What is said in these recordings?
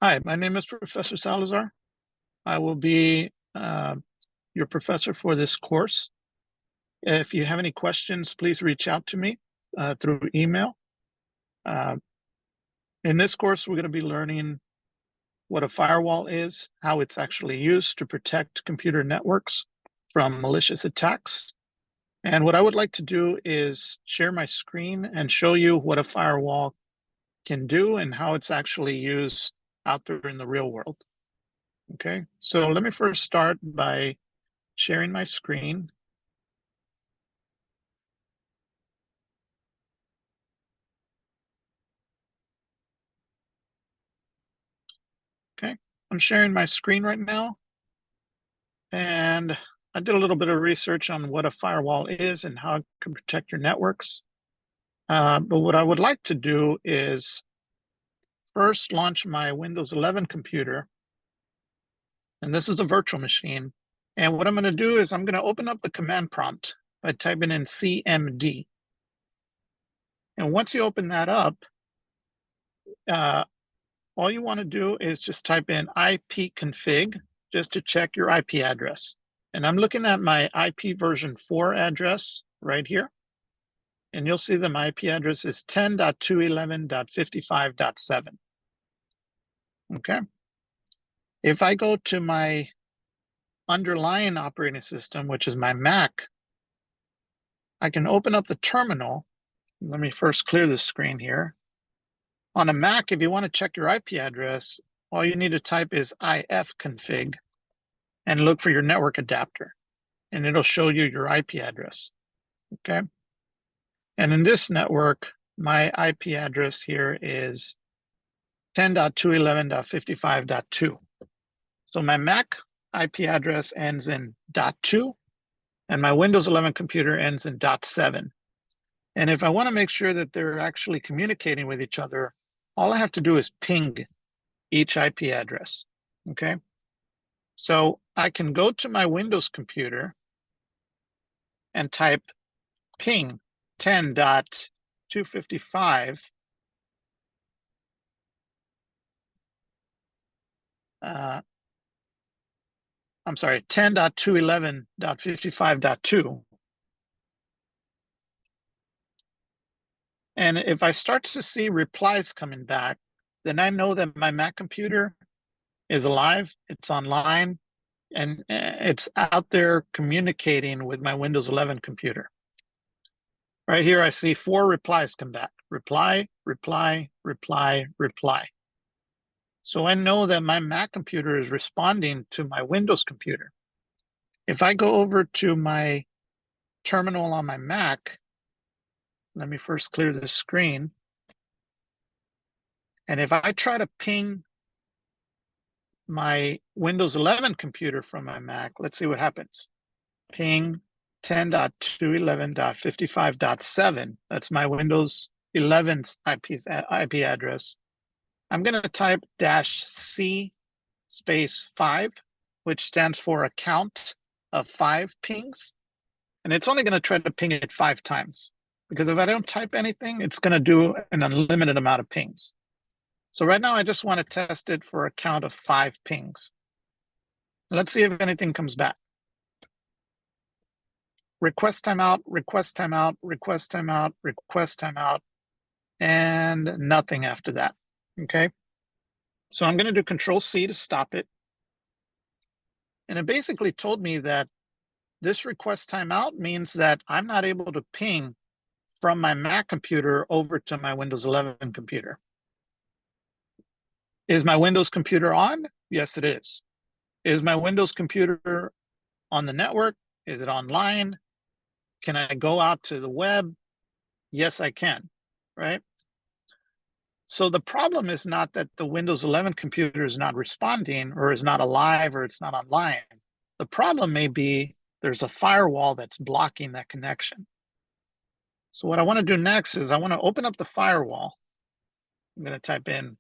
Hi, my name is Professor Salazar. I will be your professor for this course. If you have any questions, please reach out to me through email. Uh, in this course, we're going to be learning what a firewall is, how it's actually used to protect computer networks from malicious attacks. And what I would like to do is share my screen and show you what a firewall can do and how it's actually used out there in the real world. Okay, so let me first start by sharing my screen. Okay, I'm sharing my screen right now. And I did a little bit of research on what a firewall is and how it can protect your networks. But what I would like to do is first launch my Windows 11 computer. And this is a virtual machine. And what I'm going to do is I'm going to open up the command prompt by typing in CMD. And once you open that up, all you want to do is just type in ipconfig just to check your IP address. And I'm looking at my IP version 4 address right here. And you'll see that my IP address is 10.211.55.7. Okay. If I go to my underlying operating system, which is my Mac, I can open up the terminal. Let me first clear the screen here. On a Mac, if you want to check your IP address, all you need to type is ifconfig and look for your network adapter, and it'll show you your IP address. Okay. And in this network, my IP address here is 10.211.55.2. So my Mac IP address ends in .2, and my Windows 11 computer ends in .7. And if I want to make sure that they're actually communicating with each other, all I have to do is ping each IP address. Okay. So I can go to my Windows computer and type ping 10.255. I'm sorry, 10.211.55.2. And if I start to see replies coming back, then I know that my Mac computer is alive, it's online, and it's out there communicating with my Windows 11 computer. Right here, I see 4 replies come back. Reply, reply, reply, reply. So I know that my Mac computer is responding to my Windows computer. If I go over to my terminal on my Mac, let me first clear the screen. And if I try to ping my Windows 11 computer from my Mac, let's see what happens. Ping 10.211.55.7. That's my Windows 11's IP address. I'm going to type -C space 5, which stands for a count of 5 pings. And it's only going to try to ping it 5 times. Because if I don't type anything, it's going to do an unlimited amount of pings. So right now, I just want to test it for a count of 5 pings. Let's see if anything comes back. Request timeout, request timeout, request timeout, request timeout, and nothing after that. Okay. So I'm going to do Control-C to stop it. And it basically told me that this request timeout means that I'm not able to ping from my Mac computer over to my Windows 11 computer. Is my Windows computer on? Yes, it is. Is my Windows computer on the network? Is it online? Can I go out to the web? Yes, I can, right? So the problem is not that the Windows 11 computer is not responding or is not alive or it's not online. The problem may be there's a firewall that's blocking that connection. So what I want to do next is I want to open up the firewall. I'm going to type in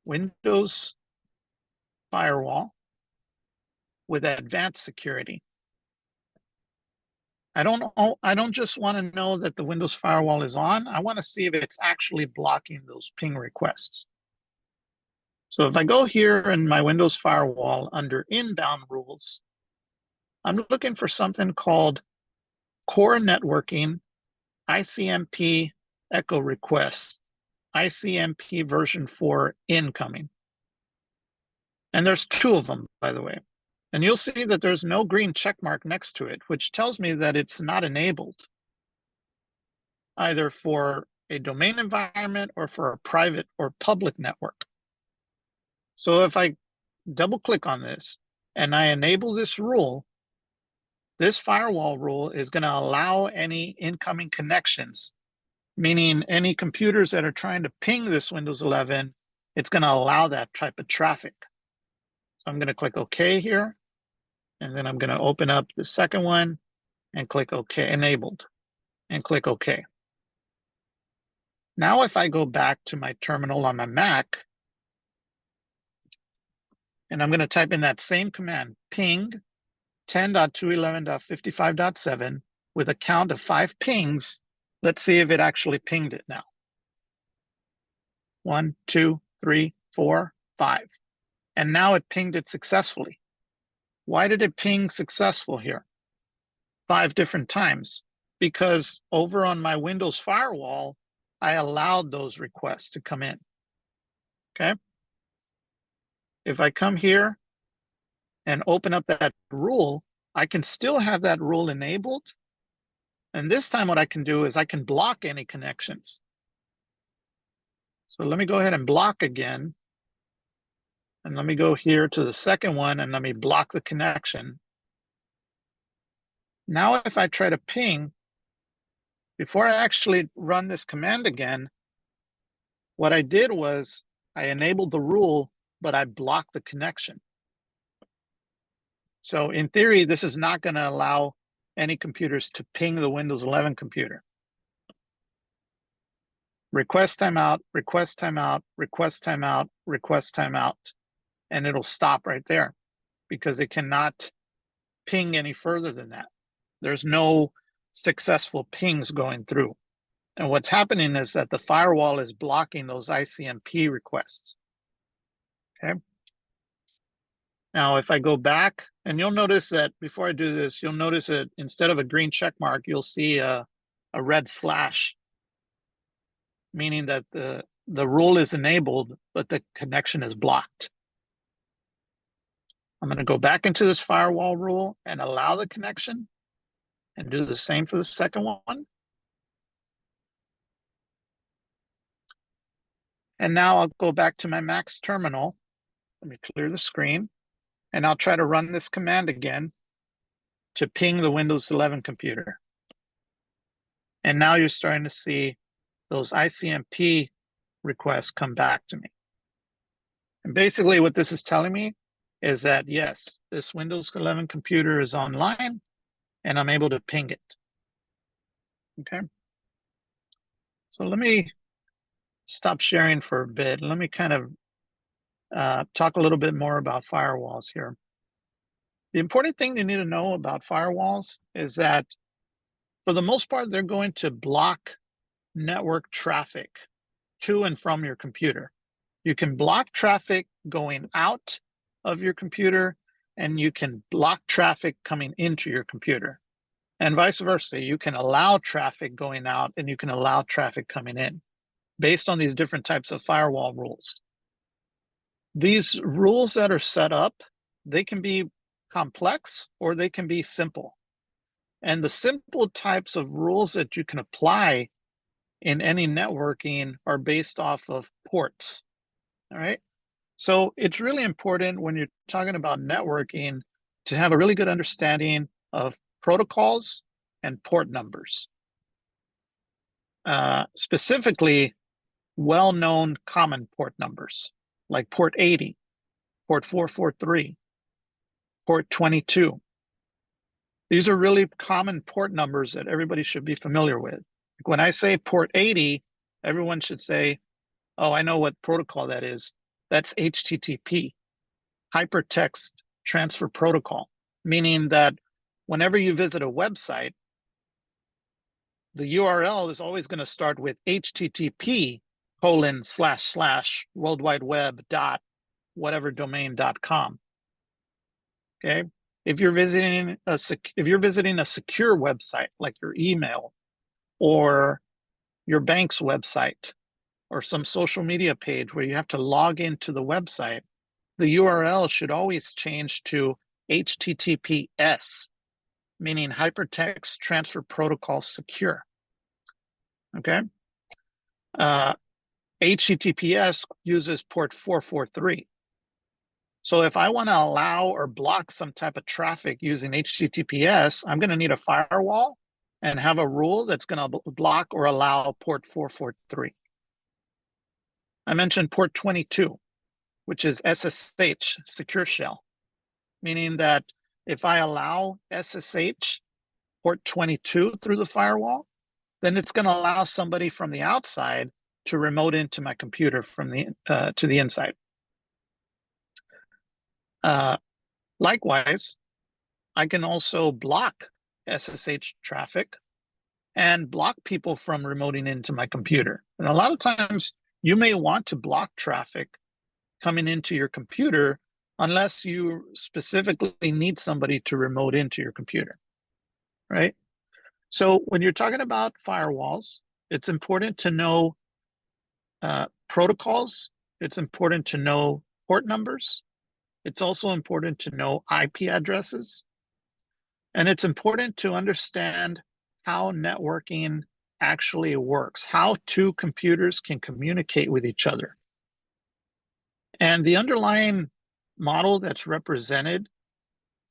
Windows Firewall with advanced security. I don't just want to know that the Windows Firewall is on. I want to see if it's actually blocking those ping requests. So if I go here in my Windows Firewall under inbound rules, I'm looking for something called core networking ICMP echo request, ICMP version 4 incoming. And there's two of them, by the way. And you'll see that there's no green check mark next to it, which tells me that it's not enabled either for a domain environment or for a private or public network. So if I double click on this and I enable this rule, this firewall rule is going to allow any incoming connections, meaning any computers that are trying to ping this Windows 11, it's going to allow that type of traffic. So I'm going to click OK here, and then I'm going to open up the second one and click OK, enabled, and click OK. Now if I go back to my terminal on my Mac, and I'm going to type in that same command, ping 10.211.55.7 with a count of 5 pings. Let's see if it actually pinged it now. 1, 2, 3, 4, 5. And now it pinged it successfully. Why did it ping successful here 5 different times? Because over on my Windows Firewall, I allowed those requests to come in. Okay. If I come here and open up that rule, I can still have that rule enabled. And this time what I can do is I can block any connections. So let me go ahead and block again. And let me go here to the second one and let me block the connection. Now if I try to ping, before I actually run this command again, what I did was I enabled the rule, but I blocked the connection. So in theory, this is not going to allow any computers to ping the Windows 11 computer. Request timeout, request timeout, request timeout, request timeout, and it'll stop right there because it cannot ping any further than that. There's no successful pings going through. And what's happening is that the firewall is blocking those ICMP requests. Okay. Now, if I go back, and you'll notice that before I do this, you'll notice that instead of a green check mark, you'll see a red slash, meaning that the rule is enabled, but the connection is blocked. I'm going to go back into this firewall rule and allow the connection and do the same for the second one. And now I'll go back to my Mac's terminal. Let me clear the screen. And I'll try to run this command again to ping the Windows 11 computer. And now you're starting to see those ICMP requests come back to me. And basically what this is telling me is that, yes, this Windows 11 computer is online and I'm able to ping it. Okay. So let me stop sharing for a bit. Let me kind of talk a little bit more about firewalls here. The important thing you need to know about firewalls is that for the most part, they're going to block network traffic to and from your computer. You can block traffic going out of your computer, and you can block traffic coming into your computer. And vice versa, you can allow traffic going out and you can allow traffic coming in based on these different types of firewall rules. These rules that are set up, they can be complex or they can be simple. And the simple types of rules that you can apply in any networking are based off of ports. All right. So it's really important when you're talking about networking to have a really good understanding of protocols and port numbers. Specifically, well-known common port numbers like port 80, port 443, port 22. These are really common port numbers that everybody should be familiar with. When I say port 80, everyone should say, oh, I know what protocol that is. That's HTTP, Hypertext Transfer Protocol, meaning that whenever you visit a website, the URL is always going to start with HTTP:// World Wide Web dot whatever domain.com. Okay. If you're visiting a secure website like your email or your bank's website or some social media page where you have to log into the website, the URL should always change to HTTPS, meaning Hypertext Transfer Protocol Secure. Okay. HTTPS uses port 443. So if I want to allow or block some type of traffic using HTTPS, I'm going to need a firewall and have a rule that's going to block or allow port 443. I mentioned port 22, which is SSH, Secure Shell, meaning that if I allow SSH port 22 through the firewall, then it's going to allow somebody from the outside to remote into my computer from the to the inside. Likewise, I can also block SSH traffic and block people from remoting into my computer. And a lot of times you may want to block traffic coming into your computer unless you specifically need somebody to remote into your computer, right? So when you're talking about firewalls, it's important to know protocols. It's important to know port numbers. It's also important to know IP addresses. And it's important to understand how networking actually works, how two computers can communicate with each other. And the underlying model that's represented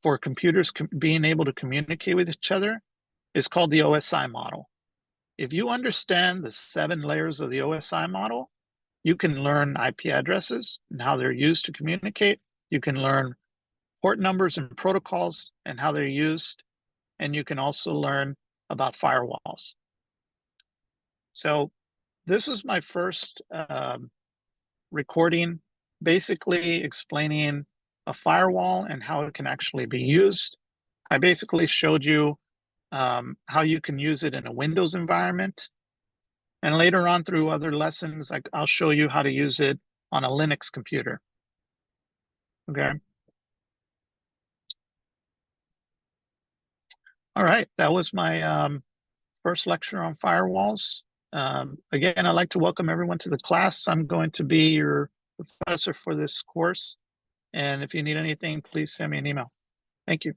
for computers being able to communicate with each other is called the OSI model. If you understand the 7 layers of the OSI model, you can learn IP addresses and how they're used to communicate. You can learn port numbers and protocols and how they're used. And you can also learn about firewalls. So this was my first recording, basically explaining a firewall and how it can actually be used. I basically showed you how you can use it in a Windows environment. And later on through other lessons, I'll show you how to use it on a Linux computer. Okay. All right, that was my first lecture on firewalls. Again, I'd like to welcome everyone to the class. I'm going to be your professor for this course. And if you need anything, please send me an email. Thank you.